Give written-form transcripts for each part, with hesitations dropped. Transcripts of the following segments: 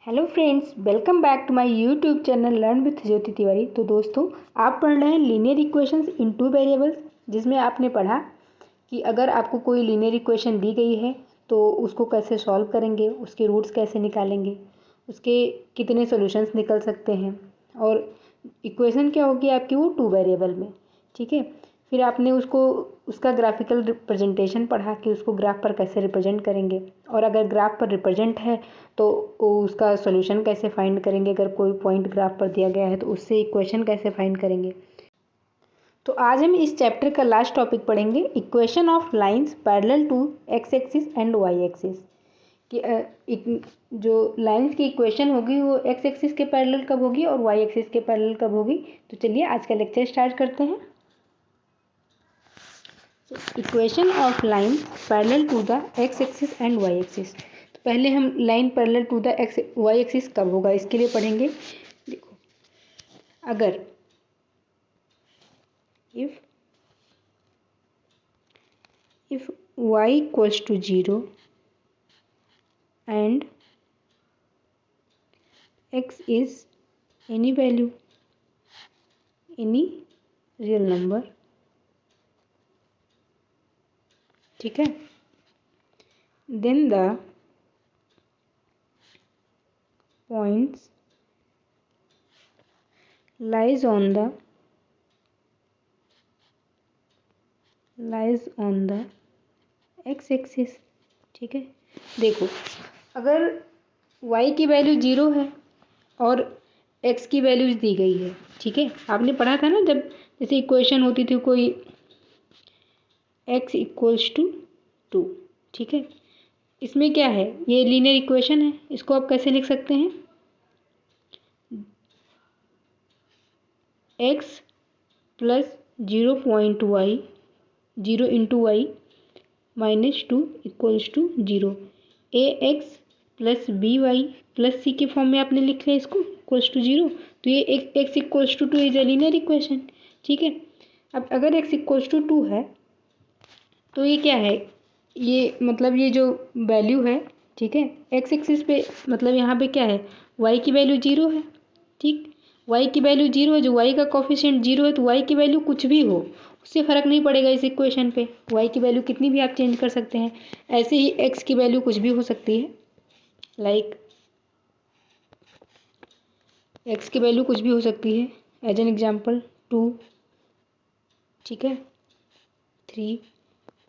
Hello friends, welcome back to my YouTube channel learn with Jyoti Tiwari. तो दोस्तों, आप पढ़ रहे हैं linear equations in two variables, जिसमें आपने पढ़ा कि अगर आपको कोई लीनियर इक्वेशन दी गई है तो उसको कैसे सॉल्व करेंगे, उसके रूट्स कैसे निकालेंगे, उसके कितने सॉल्यूशंस निकल सकते हैं और इक्वेशन क्या होगी आपकी वो टू वेरिएबल में। ठीक है, फिर आपने उसका ग्राफिकल रिप्रेजेंटेशन पढ़ा कि उसको ग्राफ पर कैसे रिप्रेजेंट करेंगे, और अगर ग्राफ पर रिप्रेजेंट है तो उसका सॉल्यूशन कैसे फाइंड करेंगे। अगर कोई पॉइंट ग्राफ पर दिया गया है तो उससे इक्वेशन कैसे फाइंड करेंगे। तो आज हम इस चैप्टर का लास्ट टॉपिक पढ़ेंगे, equation of lines parallel to x axis and Y axis. कि जो लाइंस की इक्वेशन होगी वो एक्स एक्सिस के पैरेलल कब होगी और वाई एक्सिस के पैरेलल कब होगी। तो चलिए आज का लेक्चर स्टार्ट करते हैं। Equation of line parallel to the X axis and Y axis. तो पहले हम line parallel to the X Y axis कब होगा इसके लिए पढ़ेंगे। देखो, अगर if y equals to 0 and x is any value, any real number, ठीक है, then the points lies on the x axis. ठीक है, देखो, अगर y की वैल्यू 0 है और x की वैल्यूज दी गई है। ठीक है, आपने पढ़ा था ना, जब जैसे इक्वेशन होती थी कोई x इक्वल्स टू 2। ठीक है, इसमें क्या है, ये लीनियर इक्वेशन है, इसको आप कैसे लिख सकते हैं, x plus 0 into Y minus 2 equals to 0। A X plus B Y plus C के फॉर्म में आपने लिख लिया इसको इक्वल्स टू 0। तो ये X equals to 2 is a linear equation. ठीक है, अब अगर एक्स इक्वल्स टू 2 है तो ये क्या है, ये मतलब ये जो वैल्यू है, ठीक है, एक्स एक्सिस पे मतलब यहाँ पे क्या है, वाई की वैल्यू 0 है। ठीक, वाई की वैल्यू 0 है, जो वाई का कोफिशिएंट 0 है, तो वाई की वैल्यू कुछ भी हो उससे फ़र्क नहीं पड़ेगा इस इक्वेशन पे। वाई की वैल्यू कितनी भी आप चेंज कर सकते हैं। ऐसे ही एक्स की वैल्यू कुछ भी हो सकती है, लाइक एक्स की वैल्यू कुछ भी हो सकती है, एज एन एग्जाम्पल 2, ठीक है, 3,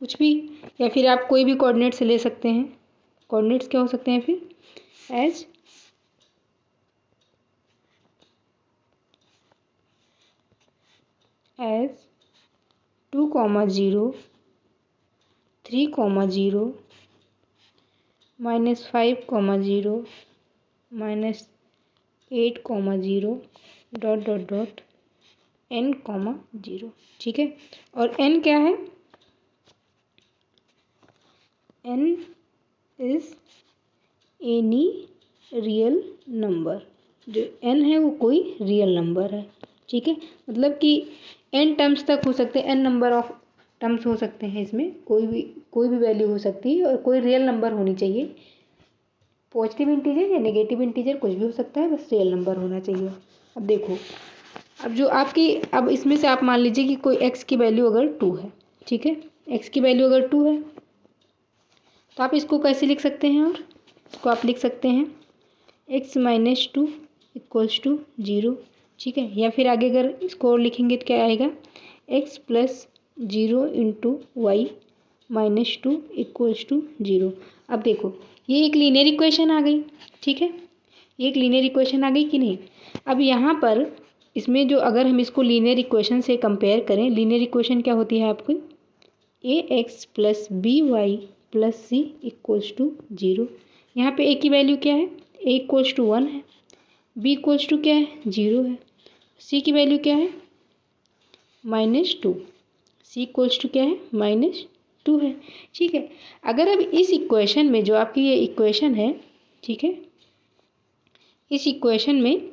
कुछ भी। या फिर आप कोई भी कोऑर्डिनेट्स ले सकते हैं। कोऑर्डिनेट्स क्या हो सकते हैं फिर, as 2, 0, 3, 0, -5, 0, -8, 0, dot dot dot n, 0। ठीक है, और n क्या है, n is any real number. जो n है वो कोई रियल नंबर है। ठीक है, मतलब कि n टर्म्स तक हो सकते हैं, n नंबर ऑफ टर्म्स हो सकते हैं, इसमें कोई भी वैल्यू हो सकती है और कोई रियल नंबर होनी चाहिए। पॉजिटिव इंटीजर या नेगेटिव इंटीजर कुछ भी हो सकता है, बस रियल नंबर होना चाहिए। अब देखो, अब जो आपकी, अब इसमें से आप मान लीजिए कि कोई x की वैल्यू अगर 2 है। ठीक है, x की वैल्यू अगर 2 है तो आप इसको कैसे लिख सकते हैं, और इसको आप लिख सकते हैं x माइनस 2 इक्वल्स टू 0। ठीक है, या फिर आगे अगर इसको और लिखेंगे तो क्या आएगा, x plus 0 into Y minus 2 equals to 0। अब देखो, ये एक लीनियर इक्वेशन आ गई। ठीक है, ये एक लीनियर इक्वेशन आ गई कि नहीं। अब यहाँ पर इसमें जो, अगर हम इसको लीनियर इक्वेशन से कंपेयर करें, लीनियर इक्वेशन क्या होती है आपकी, A X plus B Y plus C equals to 0। यहाँ पे ए की वैल्यू क्या है, ए इक्वल्स टू 1 है, बी इक्वल्स टू क्या है, 0 है, सी की वैल्यू क्या है, -2, सी इक्वल्स टू क्या है, -2 है। ठीक है, अगर अब इस इक्वेशन में जो आपकी ये इक्वेशन है, ठीक है, इस इक्वेशन में,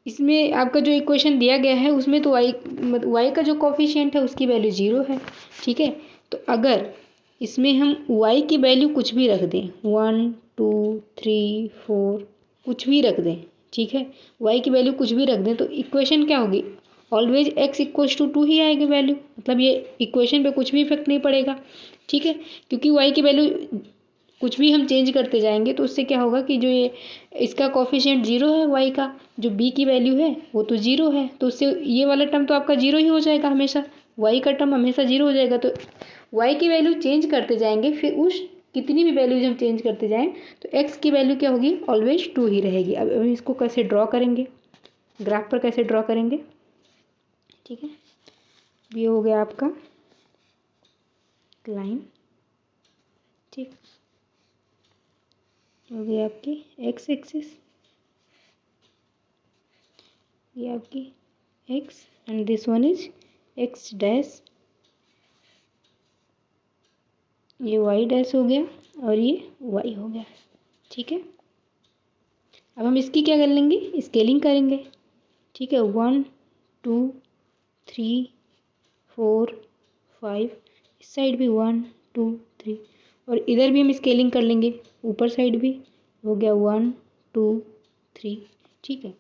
इसमें आपका जो इक्वेशन दिया गया है उसमें तो वाई का जो कोफिशिएंट है उसकी वैल्यू 0 है। ठीक है, तो अगर इसमें हम y की वैल्यू कुछ भी रख दें, 1 2 3 4 कुछ भी रख दें, ठीक है, y की वैल्यू कुछ भी रख दें तो इक्वेशन क्या होगी, ऑलवेज x इक्वल्स टू 2 ही आएगी वैल्यू, मतलब ये इक्वेशन पे कुछ भी इफेक्ट नहीं पड़ेगा, ठीक है, क्योंकि y की वैल्यू कुछ भी हम चेंज करते जाएंगे तो उससे क्या होगा कि जो ये इसका कोफिशिएंट 0 है y का, जो b की वैल्यू है वो तो 0 है, तो उससे ये वाला टर्म तो आपका 0 ही हो जाएगा हमेशा, y का टर्म हमेशा 0 हो जाएगा। तो y की वैल्यू चेंज करते जाएंगे, फिर उस कितनी भी वैल्यूज हम चेंज करते जाएं तो x की वैल्यू क्या होगी, ऑलवेज 2 ही रहेगी। अब हम इसको कैसे ड्रॉ करेंगे, ग्राफ पर कैसे ड्रॉ करेंगे, ठीक है, ये हो गया आपका लाइन, ठीक, हो गई आपकी एक्स एक्सिस, ये आपकी x and this one is x dash, ये वाई डैश हो गया और ये वाई हो गया, ठीक है। अब हम इसकी क्या कर लेंगे, स्केलिंग करेंगे, ठीक है, 1 2 3 4 5, इस साइड भी 1 2 3 और इधर भी हम स्केलिंग कर लेंगे, ऊपर साइड भी हो गया 1 2 3, ठीक है।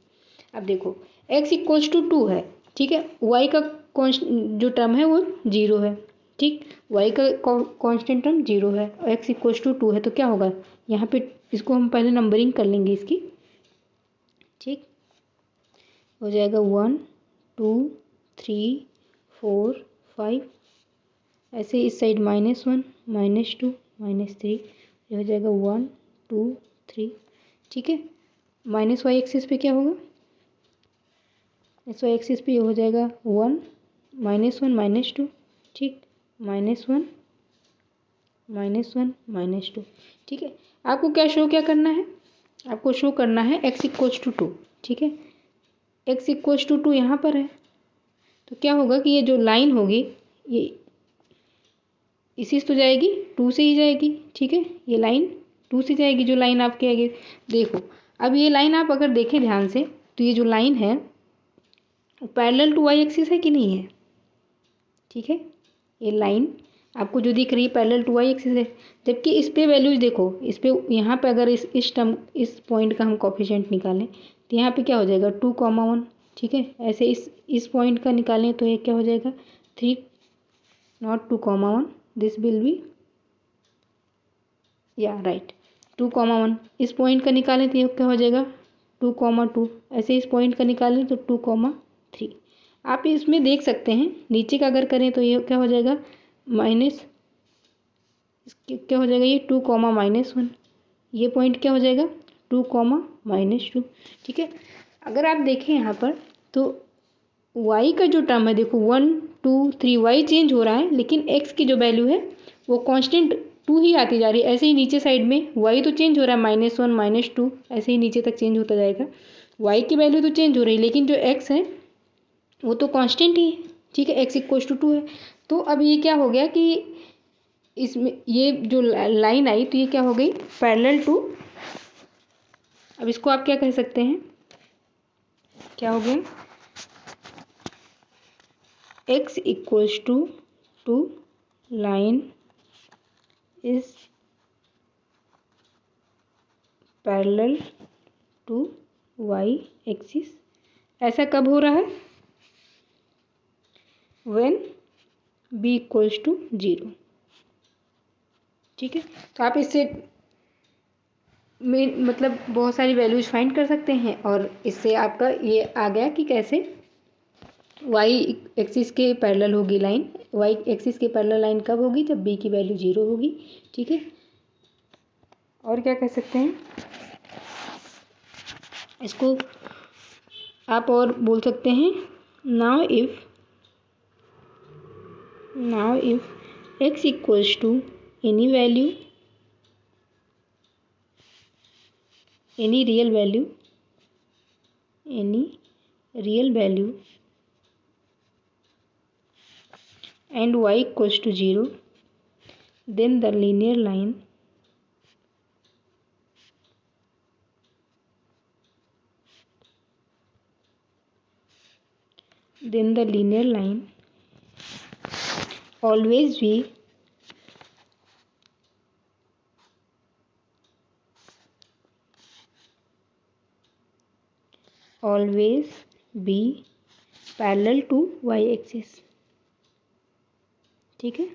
अब देखो x इक्वल्स टू 2 है, ठीक है, y का जो टर्म है वो 0 है, ठीक, y का कांस्टेंट टर्म 0 है और x इक्वल्स टू 2 है, तो क्या होगा यहाँ पे, इसको हम पहले नंबरिंग कर लेंगे इसकी, ठीक, हो जाएगा 1 2 3 4 5, ऐसे इस साइड -1 -2 -3, ये हो जाएगा 1 2 3, ठीक है। माइनस वाई एक्सिस पे क्या होगा, वाई एक्सिस पे ये हो जाएगा 1 -1 -2, ठीक, -1 -1 -2, ठीक है। आपको क्या करना है, आपको शो करना है x इक्वल्स टू 2, ठीक है, x इक्वल्स टू 2 यहाँ पर है, तो क्या होगा कि ये जो लाइन होगी ये इसी से तो जाएगी, 2 से ही जाएगी, ठीक है, ये लाइन 2 से जाएगी, जो लाइन आपके आगे देखो, अब ये लाइन आप अगर देखें ध्यान से तो ये जो लाइन है पैरेलल टू वाई एक्सिस है कि नहीं है, ठीक है, ये लाइन आपको जो दिख रही है पैरेलल टू वाई एक्सिस है, जबकि इस पे वैल्यूज देखो, इस पे यहाँ पे अगर इस टर्म इस पॉइंट का हम कोफिशिएंट निकालें तो यहाँ पे क्या हो जाएगा 2,1, ठीक है, ऐसे इस पॉइंट का निकालें तो ये क्या हो जाएगा 3 नॉट 2,1, दिस विल बी या राइट 2,1, इस पॉइंट का निकालें तो ये क्या हो जाएगा 2,2, ऐसे इस पॉइंट का निकालें तो 2,3। आप इसमें देख सकते हैं नीचे का अगर करें तो ये क्या हो जाएगा माइनस, क्या हो जाएगा ये 2,-1, ये पॉइंट क्या हो जाएगा 2,-2, ठीक है। अगर आप देखें यहाँ पर तो y का जो टर्म है देखो 1 2 3, y चेंज हो रहा है लेकिन x की जो वैल्यू है वो कांस्टेंट 2 ही आती जा रही है, ऐसे ही नीचे साइड में y तो चेंज हो रहा है -1 -2, ऐसे ही नीचे तक चेंज होता जाएगा, y की वैल्यू तो चेंज हो रही है लेकिन जो x है वो तो कांस्टेंट ही है, ठीक है, x इक्वल्स टू 2 है। तो अब ये क्या हो गया कि इसमें ये जो लाइन आई तो ये क्या हो गई पैरेलल टू, अब इसको आप क्या कह सकते हैं, क्या हो गया x equals to 2 line is parallel to y axis, ऐसा कब हो रहा है व्हेन b इक्वल्स टू 0, ठीक है। तो आप इससे में मतलब बहुत सारी वैल्यूज फाइंड कर सकते हैं और इससे आपका ये आ गया कि कैसे y एक्सिस के पैरेलल होगी लाइन, y एक्सिस के पैरेलल लाइन कब होगी जब b की वैल्यू 0 होगी, ठीक है। और क्या कह सकते हैं इसको, आप और बोल सकते हैं now if x equals to any value, any real value and y equals to 0, then the linear line always be always be parallel to Y axis. ठीक है,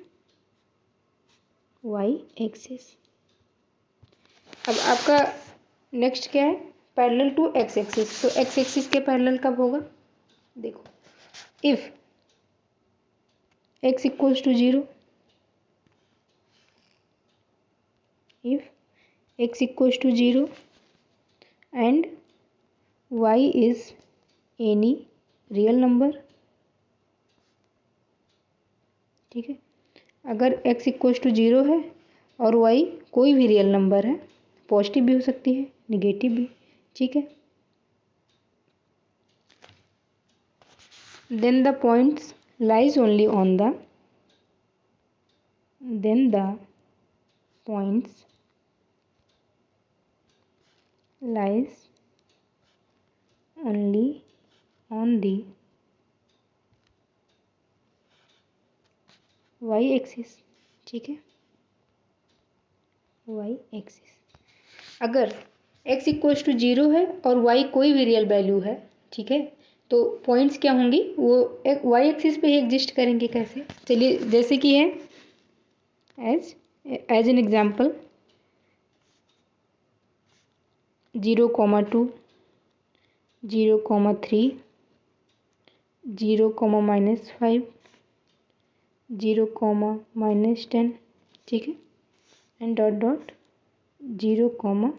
वाई एक्सिस। अब आपका नेक्स्ट क्या है, पैरेलल टू एक्स एक्सिस। तो X axis के parallel कब होगा, देखो, if x equals to 0, if x equals to 0 and y is any real number. ठीक है, अगर x इक्वल्स टू 0 है और y कोई भी रियल नंबर है, पॉजिटिव भी हो सकती है, निगेटिव भी। ठीक है, then the points lies only on the then the points lies only on the y axis। ठीक है, y एक्सिस। अगर x इक्वल्स टू 0 है और y कोई भी रियल वैल्यू है, ठीक है, तो पॉइंट्स क्या होंगी, वो y एक्सिस पे ही एग्जिस्ट करेंगे। कैसे, चलिए, जैसे कि है एज एन एग्जाम्पल 0,2, 0,3, 0,-5, 0,-10। ठीक है, and dot dot 0,n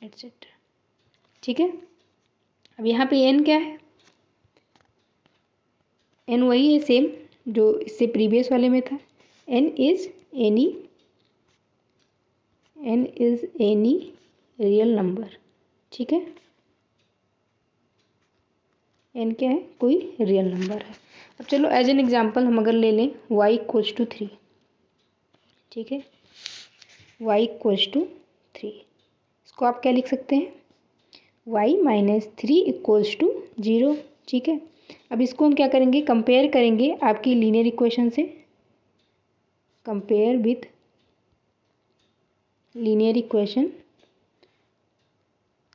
etcetera. ठीक है, अब यहाँ पे n क्या है, n वही है सेम जो इससे प्रीवियस वाले में था। n is any real number. ठीक है, n क्या है, कोई रियल नंबर है। अब चलो एज एन एग्जांपल हम अगर ले लें y इक्वल्स टू 3। ठीक है, y इक्वल्स टू 3, इसको आप क्या लिख सकते हैं, y माइनस 3 इक्वल्स टू 0। ठीक है, अब इसको हम क्या करेंगे, कंपेयर करेंगे आपकी लीनियर इक्वेशन से, कंपेयर विथ लीनियर इक्वेशन।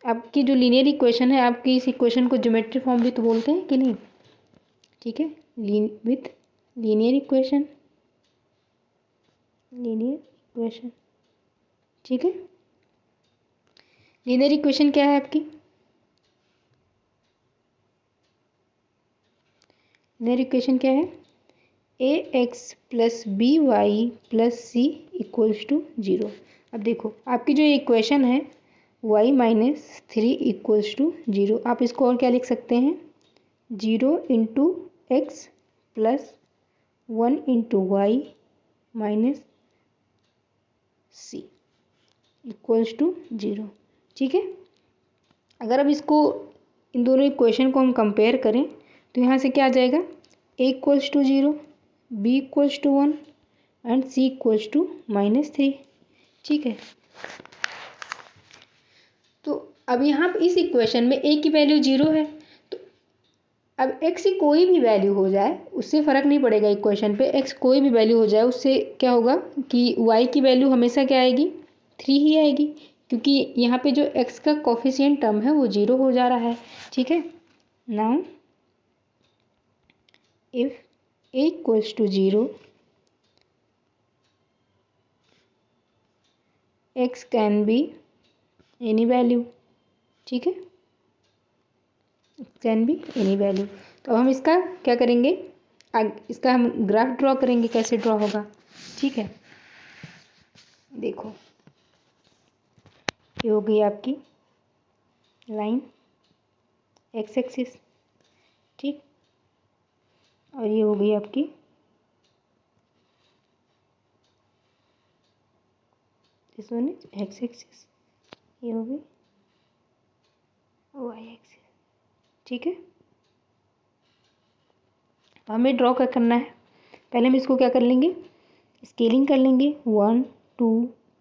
आपकी जो लीनियर इक्वेशन है, आपकी इस इक्वेशन को ज्योमेट्री फॉर्म भी तो बोलते हैं कि नहीं। ठीक है, with linear equation, linear equation. ठीक है, लीनियर इक्वेशन क्या है आपकी, लीनियर इक्वेशन क्या है, ax plus B Y plus C equals to 0। अब देखो आपकी जो इक्वेशन है y माइनस 3 इक्वल्स टू 0, आप इसको और क्या लिख सकते हैं, 0 into x plus 1 into Y minus C equals to 0। ठीक है, अगर अब इसको, इन दोनों इक्वेशन को हम कंपेयर करें तो यहाँ से क्या आ जाएगा, a equals to 0, b equals to 1 and c equals to -3। ठीक है, तो अब यहाँ पे इस इक्वेशन में a की वैल्यू 0 है, तो अब x की कोई भी वैल्यू हो जाए उससे फ़र्क नहीं पड़ेगा। इक्वेशन पे x कोई भी वैल्यू हो जाए, उससे क्या होगा कि y की वैल्यू हमेशा क्या आएगी, 3 ही आएगी, क्योंकि यहाँ पे जो x का कोफिशिएंट टर्म है वो 0 हो जा रहा है। ठीक है, now if a equals to 0, x can be any value. ठीक है, कैन बी एनी वैल्यू। तो हम इसका क्या करेंगे, इसका हम ग्राफ ड्रॉ करेंगे। कैसे ड्रॉ होगा, ठीक है, देखो, ये हो गई आपकी लाइन एक्स एक्सिस। ठीक, और ये हो गई आपकी this one is x axis, ये हो गई वाई एक्सिस। ठीक है, तो हमें ड्रॉ क्या करना है, पहले हम इसको क्या कर लेंगे, स्केलिंग कर लेंगे। 1 2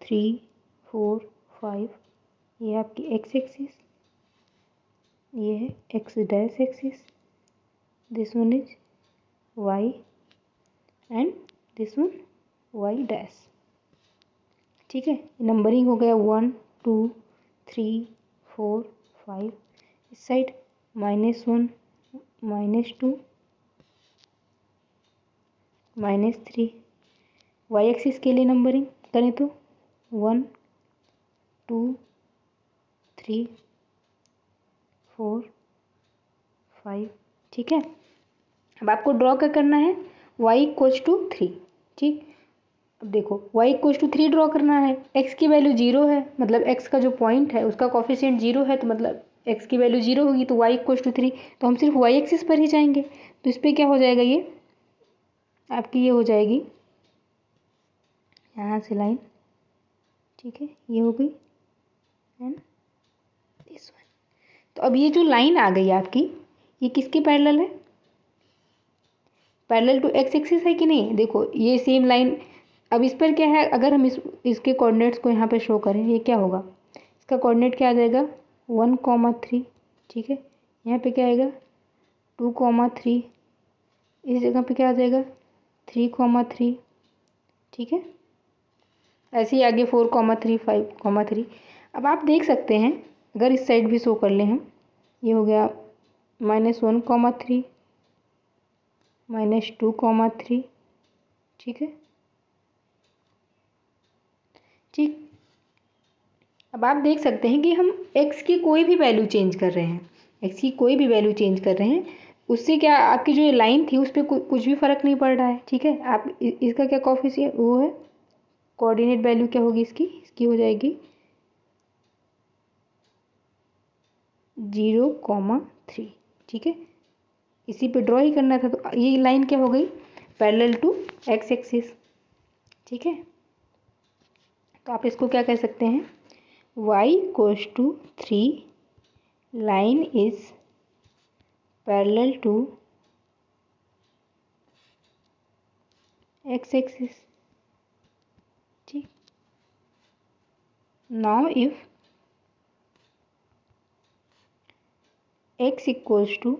3 4 5, ये आपकी एक्स एक्सिस, ये है x dash axis, this one is y and this one y dash. ठीक है, नंबरिंग हो गया 1 2 3 4 5, इस साइड -1 -2 -3। वाई एक्सिस के लिए नंबरिंग करें तो 1 2 3 4 5। ठीक है, अब आपको ड्रॉ क्या करना है, y इक्वल्स टू 3। ठीक, अब देखो y इक्वल्स टू 3 ड्रॉ करना है। x की वैल्यू 0 है, मतलब x का जो पॉइंट है उसका कोफिशिएंट 0 है, तो मतलब x की वैल्यू 0 होगी, तो y इक्वल्स टू 3। तो हम सिर्फ y एक्सिस पर ही जाएंगे, तो इस पर क्या हो जाएगा, ये आपकी ये हो जाएगी यहाँ से लाइन। ठीक है, ये हो गई एंड दिस वन। तो अब ये जो लाइन आ गई आपकी, ये किसके पैरेलल है, पैरेलल टू x एक्सिस है कि नहीं। देखो ये सेम लाइन, अब इस पर क्या है, अगर हम इसके कोऑर्डिनेट्स को यहाँ पे शो करें, ये क्या होगा, इसका कोऑर्डिनेट क्या आ जाएगा 1,3। ठीक है, यहाँ पे क्या आएगा 2,3, इस जगह पे क्या आ जाएगा 3,3। ठीक है, ऐसे ही आगे 4,3 5,3। अब आप देख सकते हैं, अगर इस साइड भी शो कर लें हम, ये हो गया -1,3 -2,3। ठीक है, ठीक, अब आप देख सकते हैं कि हम x की कोई भी वैल्यू चेंज कर रहे हैं, x की कोई भी वैल्यू चेंज कर रहे हैं, उससे क्या आपकी जो ये लाइन थी उस पर कुछ भी फर्क नहीं पड़ रहा है। ठीक है, आप इसका क्या कोफिशिएंट वो है, कोऑर्डिनेट वैल्यू क्या होगी इसकी, इसकी हो जाएगी 0,3। ठीक है, इसी पे ड्रॉ ही करना था, तो ये लाइन क्या हो गई, पैरेलल टू x एक्सिस। ठीक है, तो आप इसको क्या कह सकते हैं, y equals to 3 line is parallel to x axis। ठीक, now if x equals to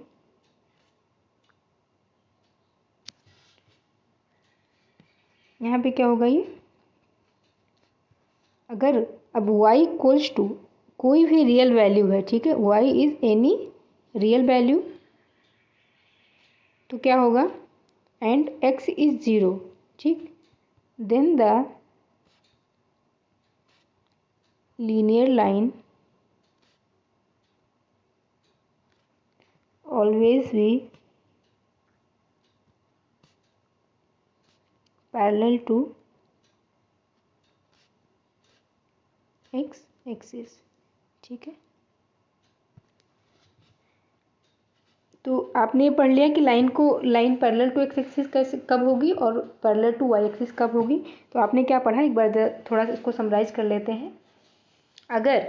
यहाँ पे क्या होगा, ये अगर अब y इक्वल्स टू कोई भी रियल वैल्यू है, ठीक है, y is any real value, तो क्या होगा, एंड x इज 0। ठीक, then the linear line always be parallel to x axis। ठीक है, तो आपने पढ़ लिया कि line parallel to x axis कैसे कब होगी और पैरेलल टू वाई एक्सिस कब होगी। तो आपने क्या पढ़ा, एक बार थोड़ा सा इसको समराइज कर लेते हैं। अगर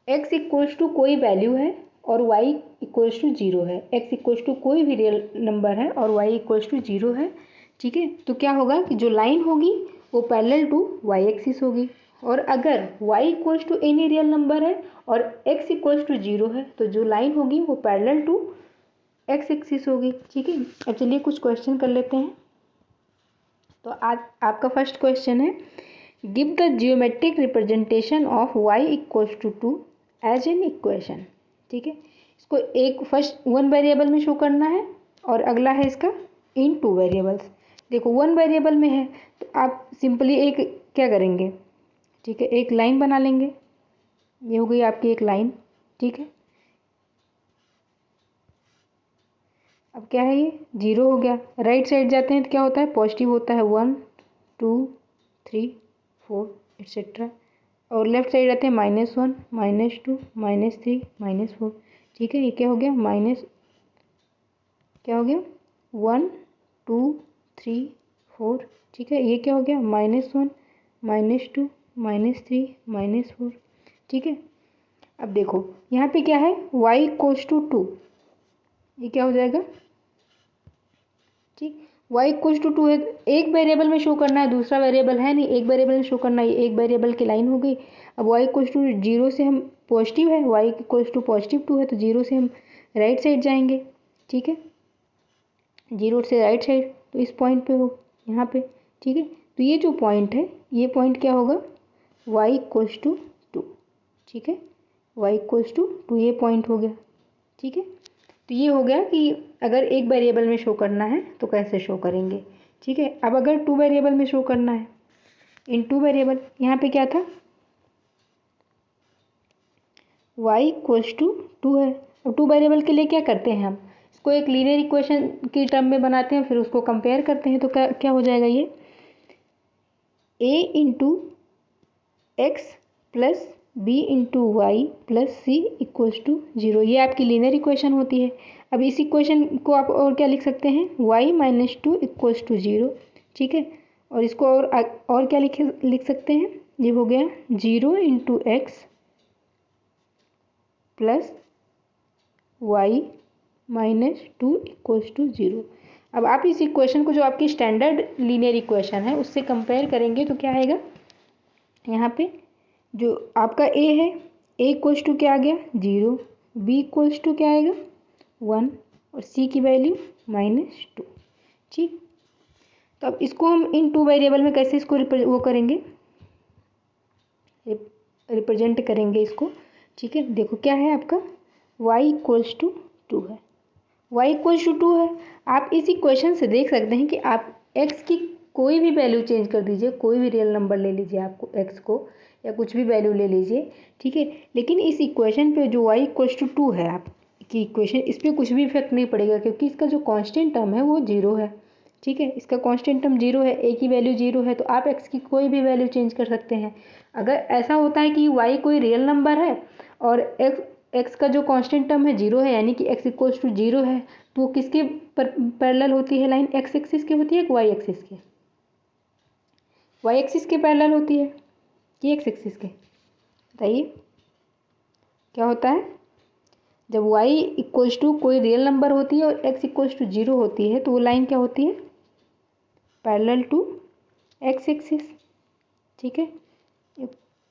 x इक्वल्स टू कोई वैल्यू है और y इक्वल्स टू 0 है, x इक्वल्स टू कोई भी रियल नंबर है और y इक्वल्स टू 0 है, ठीक है, तो क्या होगा कि जो लाइन होगी वो पैरेलल टू वाई एक्सिस होगी। और अगर y equals to any real number है और x इक्वल्स टू 0 है, तो जो लाइन होगी वो पैरेलल टू एक्स एक्सिस होगी। ठीक है, अब चलिए कुछ क्वेश्चन कर लेते हैं। तो आज आपका फर्स्ट क्वेश्चन है, give the geometric representation of y equals to 2 as an equation. ठीक है, इसको एक फर्स्ट 1 वेरिएबल में शो करना है और अगला है इसका इन 2 वेरिएबल्स। देखो 1 वेरिएबल में है तो आप सिंपली एक क्या करेंगे, ठीक है, एक लाइन बना लेंगे, ये हो गई आपकी एक लाइन। ठीक है, अब क्या है, ये 0 हो गया, राइट साइड जाते हैं तो क्या होता है, पॉजिटिव होता है 1 2 3 4 एट्सेट्रा, और लेफ्ट साइड आते हैं -1 -2 -3 -4। ठीक है, ये क्या हो गया, क्या हो गया 1 2 3 4। ठीक है, ये क्या हो गया -1 -2 -3 -4। ठीक है, अब देखो यहाँ पे क्या है, y इक्वल्स टू 2, ये क्या हो जाएगा, ठीक, y इक्वल्स टू 2 है, एक वेरिएबल में शो करना है, दूसरा वेरिएबल है नहीं, एक वेरिएबल में शो करना है, एक वेरिएबल की लाइन हो गई। अब y इक्वल्स टू 0 से हम पॉजिटिव है, y इक्वल्स टू +2 है, तो 0 से हम राइट साइड जाएंगे। ठीक है, 0 से राइट साइड, तो इस पॉइंट पे हो यहाँ पे। ठीक है, तो ये जो पॉइंट है, ये पॉइंट क्या होगा, y इक्वल्स टू 2। ठीक है, y इक्वल्स टू 2 ये पॉइंट हो गया। ठीक है। तो ये हो गया कि अगर एक वेरिएबल में शो करना है तो कैसे शो करेंगे। ठीक है, अब अगर 2 वेरिएबल में शो करना है, इन 2 वेरिएबल, यहाँ पे क्या था, y इक्वल्स टू 2 है। अब 2 वेरिएबल के लिए क्या करते हैं, हम इसको एक लीनियर इक्वेशन की टर्म में बनाते हैं, फिर उसको कंपेयर करते हैं। तो क्या क्या हो जाएगा, ये a into x plus b into y plus C equals to 0, ये आपकी लीनियर इक्वेशन होती है। अब इस इक्वेशन को आप और क्या लिख सकते हैं, y माइनस 2 इक्वल्स टू 0। ठीक है, और इसको और क्या लिख सकते हैं, ये हो गया 0 into x plus y minus 2 equals to 0। अब आप इस इक्वेशन को, जो आपकी स्टैंडर्ड लीनियर इक्वेशन है, उससे कंपेयर करेंगे तो क्या आएगा, यहाँ पे जो आपका a है, a इक्वल्स टू क्या आ गया 0, b इक्वल्स टू क्या आएगा 1 और c की वैल्यू -2। ठीक, तो अब इसको हम इन 2 वेरिएबल में कैसे इसको वो करेंगे, रिप्रेजेंट करेंगे इसको। ठीक है, देखो क्या है आपका y इक्वल्स टू 2 है, y इक्वल्स टू 2 है। आप इस इक्वेशन से देख सकते हैं कि आप x की कोई भी वैल्यू चेंज कर दीजिए, कोई भी रियल नंबर ले लीजिए, आपको x को या कुछ भी वैल्यू ले लीजिए। ठीक है, लेकिन इस इक्वेशन पे जो y इक्वल्स टू 2 है आपकी इक्वेशन, इस पर कुछ भी इफेक्ट नहीं पड़ेगा, क्योंकि इसका जो कांस्टेंट टर्म है वो 0 है। ठीक है, इसका कांस्टेंट टर्म 0 है, a की वैल्यू 0 है, तो आप x की कोई भी वैल्यू चेंज कर सकते हैं। अगर ऐसा होता है कि y कोई रियल नंबर है और x का जो कांस्टेंट टर्म है 0 है, यानी कि x इक्वल्स टू 0 है, तो वो किसके पैरेलल होती है लाइन, x एक्सिस की होती है कि y एक्सिस के, y एक्सिस के पैरेलल होती है कि x एक्सिस के, बताइए क्या होता है। जब y इक्वल्स टू कोई रियल नंबर होती है और x इक्वल्स टू 0 होती है, तो वो लाइन क्या होती है, पैरेलल टू x एक्सिस। ठीक है,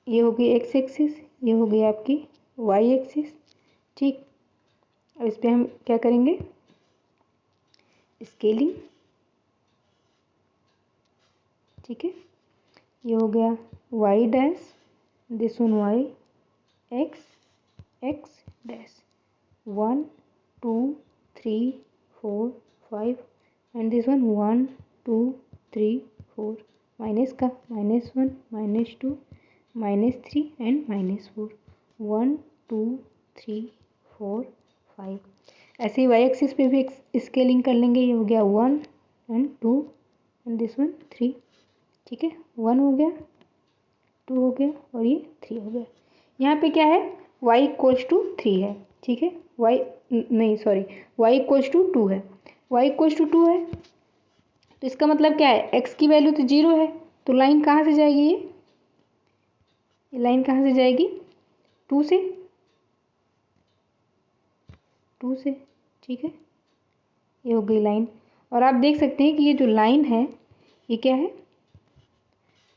ये हो गई x एक्सिस, ये हो गई आपकी y एक्सिस। ठीक, अब इस पर हम क्या करेंगे, स्केलिंग। ठीक है, ये हो गया y dash, this one y, x dash 1 2 3 4 5 and this one 1 2 3 4, minus का -1 -2 -3 एंड -4, 1 2 3 4 5। ऐसे ही वाई एक्सिस पे भी स्केलिंग कर लेंगे, ये हो गया 1 एंड 2 एंड दिस वन 3। ठीक है, 1 हो गया, 2 हो गया और ये 3 हो गया। यहाँ पे क्या है, y इक्वल्स टू 3 है। ठीक है, y नहीं सॉरी, y इक्वल्स टू 2 है, y इक्वल्स टू 2 है, तो इसका मतलब क्या है, x की वैल्यू तो 0 है, तो लाइन कहाँ से जाएगी, ये लाइन कहाँ से जाएगी, 2 से, 2 से। ठीक है, ये हो गई लाइन, और आप देख सकते हैं कि ये जो लाइन है ये क्या है,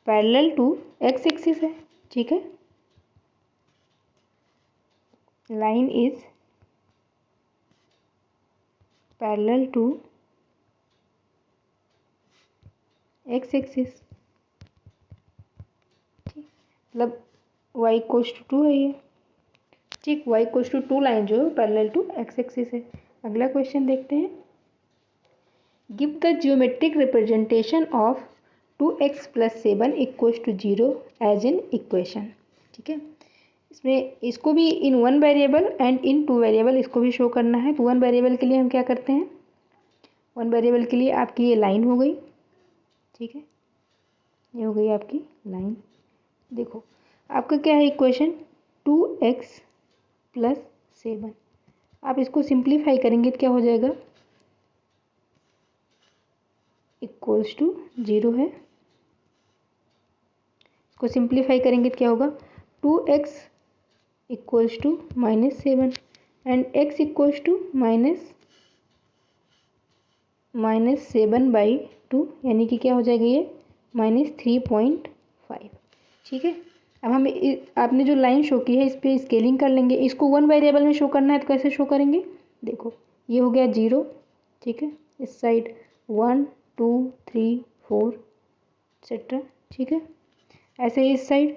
पैरेलल टू x एक्सिस है। ठीक है, line is parallel to x axis. ठीक, मतलब y इक्वल्स टू 2 है ये। ठीक, y इक्वल्स टू 2 लाइन जो है पैरेलल टू x एक्सिस है। अगला क्वेश्चन देखते हैं, give the geometric representation of 2x plus 7 equals to 0 as in equation. ठीक है, इसमें इसको भी in 1 variable and in 2 variable इसको भी शो करना है। तो 1 वेरिएबल के लिए हम क्या करते हैं, 1 वेरिएबल के लिए आपकी ये लाइन हो गई। ठीक है, ये हो गई आपकी लाइन। देखो आपका क्या है इक्वेशन, 2x प्लस 7, आप इसको सिंप्लीफाई करेंगे तो क्या हो जाएगा, इक्वल्स टू 0 है। इसको सिंप्लीफाई करेंगे तो क्या होगा, 2x equals to -7 and x equals to -7/2, यानी कि क्या हो जाएगा ये -3.5। ठीक है, अब हम आपने जो लाइन शो की है इस पर स्केलिंग कर लेंगे। इसको 1 वेरिएबल में शो करना है तो कैसे शो करेंगे, देखो ये हो गया 0। ठीक है, इस साइड 1 2 3 4 एक्सेट्रा। ठीक है, ऐसे ही इस साइड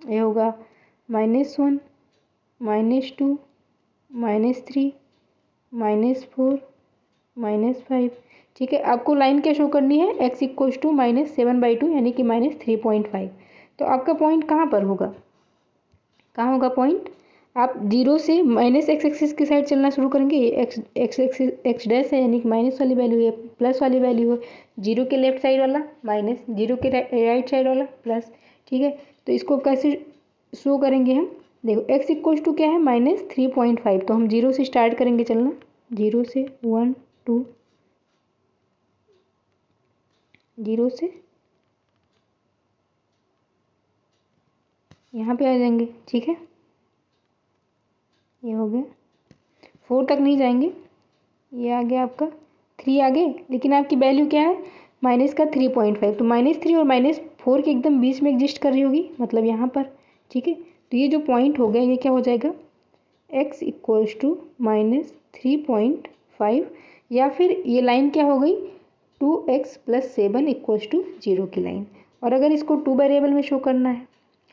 ये होगा -1 -2 -3, -4, -5। ठीक है, आपको लाइन क्या शो करनी है, x इक्वल्स टू -7/2 यानी कि -3.5। तो आपका पॉइंट कहाँ पर होगा, कहाँ होगा पॉइंट? आप जीरो से माइनस एक्स एक्सिस की साइड चलना शुरू करेंगे। ये x x axis x dash है यानी कि माइनस वाली वैल्यू है, प्लस वाली वैल्यू है। जीरो के लेफ्ट साइड वाला माइनस, जीरो के राइट साइड वाला प्लस। ठीक है, तो इसको कैसे शो करेंगे हम? देखो एक्स इक्वल्स टू क्या है, -3.5। तो हम जीरो से स्टार्ट करेंगे चलना, जीरो से 1 2, जीरो से यहाँ पे आ जाएंगे। ठीक है, ये हो गया, 4 तक नहीं जाएंगे, ये आ गया आपका 3 आ गए, लेकिन आपकी वैल्यू क्या है, माइनस का 3.5। तो -3 और -4 के एकदम बीच में एग्जिस्ट कर रही होगी, मतलब यहाँ पर। ठीक है, तो ये जो पॉइंट हो गया ये क्या हो जाएगा, x इक्वल्स टू -3.5, या फिर ये लाइन क्या हो गई, 2x + 7 इक्वल्स टू 0 की लाइन। और अगर इसको 2 वेरिएबल में शो करना है,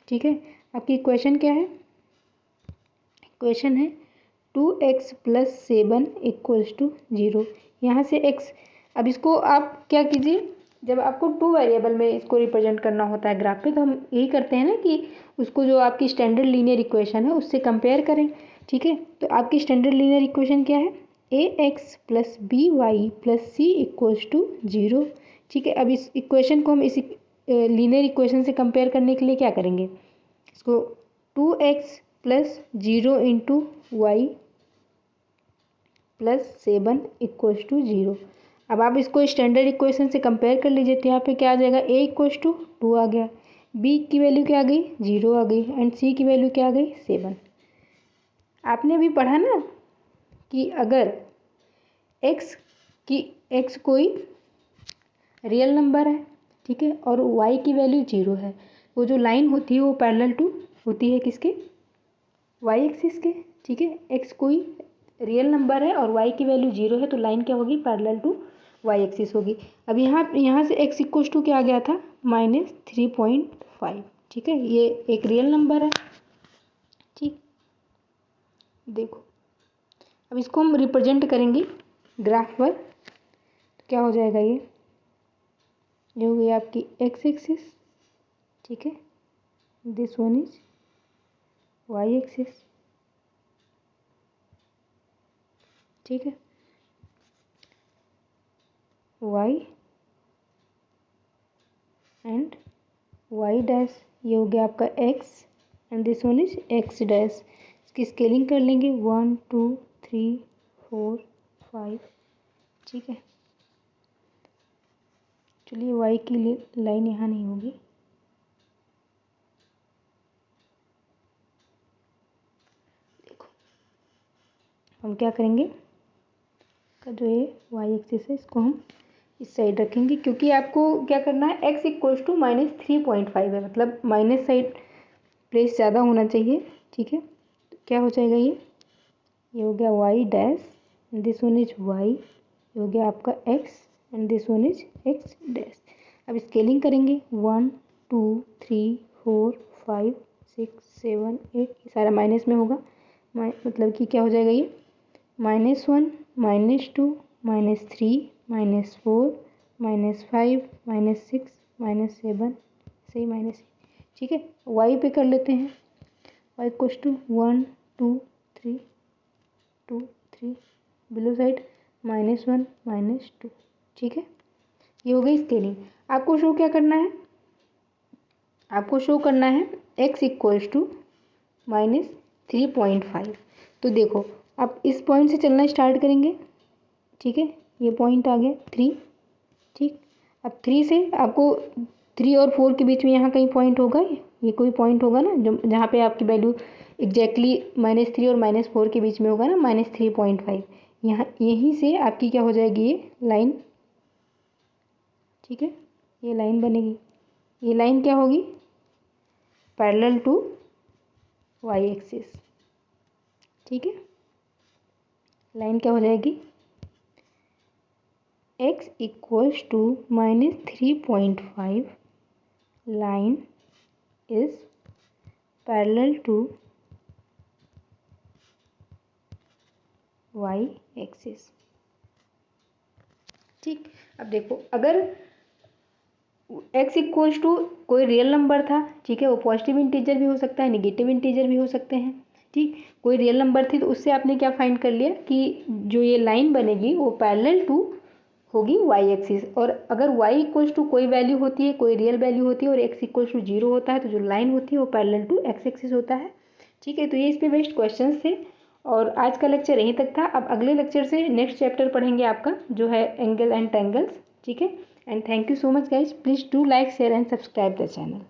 ठीक है, आपकी इक्वेशन क्या है, इक्वेशन है 2x + 7 इक्वल्स टू 0। यहाँ से x, अब इसको आप क्या कीजिए, जब आपको 2 वेरिएबल में इसको रिप्रेजेंट करना होता है ग्राफ पे, तो हम यही करते हैं ना कि उसको जो आपकी स्टैंडर्ड लीनियर इक्वेशन है उससे कंपेयर करें। ठीक है, तो आपकी स्टैंडर्ड लीनियर इक्वेशन क्या है, ax + by + c equals to 0। ठीक है, अब इस इक्वेशन को हम इस लीनियर इक्वेशन से कंपेयर करने के लिए क्या करेंगे, इसको 2x + 0 into Y + 7 equals to 0। अब आप इसको स्टैंडर्ड इक्वेशन से कंपेयर कर लीजिए, तो यहाँ पे क्या आ जाएगा, a इक्वल्स टू 2 आ गया, b की वैल्यू क्या आ गई, 0 आ गई, एंड c की वैल्यू क्या आ गई, 7। आपने अभी पढ़ा ना कि अगर x कोई रियल नंबर है, ठीक है, और y की वैल्यू 0 है, वो जो लाइन होती है वो पैरेलल टू होती है किसके, y एक्सिस के। ठीक है, x कोई रियल नंबर है और y की वैल्यू 0 है, तो लाइन क्या होगी, पैरेलल टू y एक्सिस होगी। अब यहाँ से x इक्वल्स टू क्या आ गया था, -3.5। ठीक है, ये एक रियल नंबर है। ठीक, देखो अब इसको हम रिप्रेजेंट करेंगे ग्राफ पर, तो क्या हो जाएगा, ये हो गई आपकी x एक्सिस। ठीक है, this one is y axis. ठीक है, y एंड y डैश, ये हो गया आपका x and this one is x dash. इसकी स्केलिंग कर लेंगे, 1 2 3 4 5। ठीक है, चलिए y की लाइन यहाँ नहीं होगी, देखो हम क्या करेंगे, का जो ये y एक्सिस है इसको हम इस साइड रखेंगे, क्योंकि आपको क्या करना है, x इक्वल्स टू -3.5 है, मतलब माइनस साइड प्लेस ज़्यादा होना चाहिए। ठीक है, तो क्या हो जाएगा, ये हो गया y dash, this one is y, ये हो गया आपका x and this one is x dash. अब स्केलिंग करेंगे, 1 2 3 4 5 6 7 8, ये सारा माइनस में होगा, मतलब कि क्या हो जाएगा, ये -1 -2 -3 -4 -5 -6 -7, सही माइनस। ठीक है, y पे कर लेते हैं, y equals to 1 2 3 2 3, below side -1 -2। ठीक है, ये हो गई स्केलिंग। आपको शो क्या करना है, आपको शो करना है x इक्वल्स टू -3.5। तो देखो आप इस पॉइंट से चलना स्टार्ट करेंगे। ठीक है, ये पॉइंट आ गया 3। ठीक, अब 3 से आपको 3 और 4 के बीच में यहाँ कहीं पॉइंट होगा, ये कोई पॉइंट होगा ना, जो जहाँ पे आपकी वैल्यू एग्जैक्टली -3 और -4 के बीच में होगा ना, -3.5। यहाँ यहीं से आपकी क्या हो जाएगी, ये लाइन। ठीक है, ये लाइन बनेगी, ये लाइन क्या होगी, पैरेलल टू y एक्सिस। ठीक है, लाइन क्या हो जाएगी, x equals to -3.5, line is parallel to Y axis. ठीक, अब देखो अगर x इक्वल्स टू कोई रियल नंबर था, ठीक है, वो पॉजिटिव इंटीजर भी हो सकता है, निगेटिव इंटीजर भी हो सकते हैं। ठीक, कोई रियल नंबर थी तो उससे आपने क्या फाइंड कर लिया कि जो ये लाइन बनेगी वो पैरेलल टू होगी वाई एक्सिस, और अगर y इक्वल्स टू कोई वैल्यू होती है, कोई रियल वैल्यू होती है और x इक्वल्स टू 0 होता है तो जो लाइन होती है वो पैरेलल टू x एक्सिस होता है। ठीक है, तो ये इस पे बेस्ड क्वेश्चंस थे और आज का लेक्चर यहीं तक था। अब अगले लेक्चर से नेक्स्ट चैप्टर पढ़ेंगे आपका जो है एंगल एंड ट्रायंगल्स। ठीक है, and thank you so much guys, please do like share and subscribe the channel.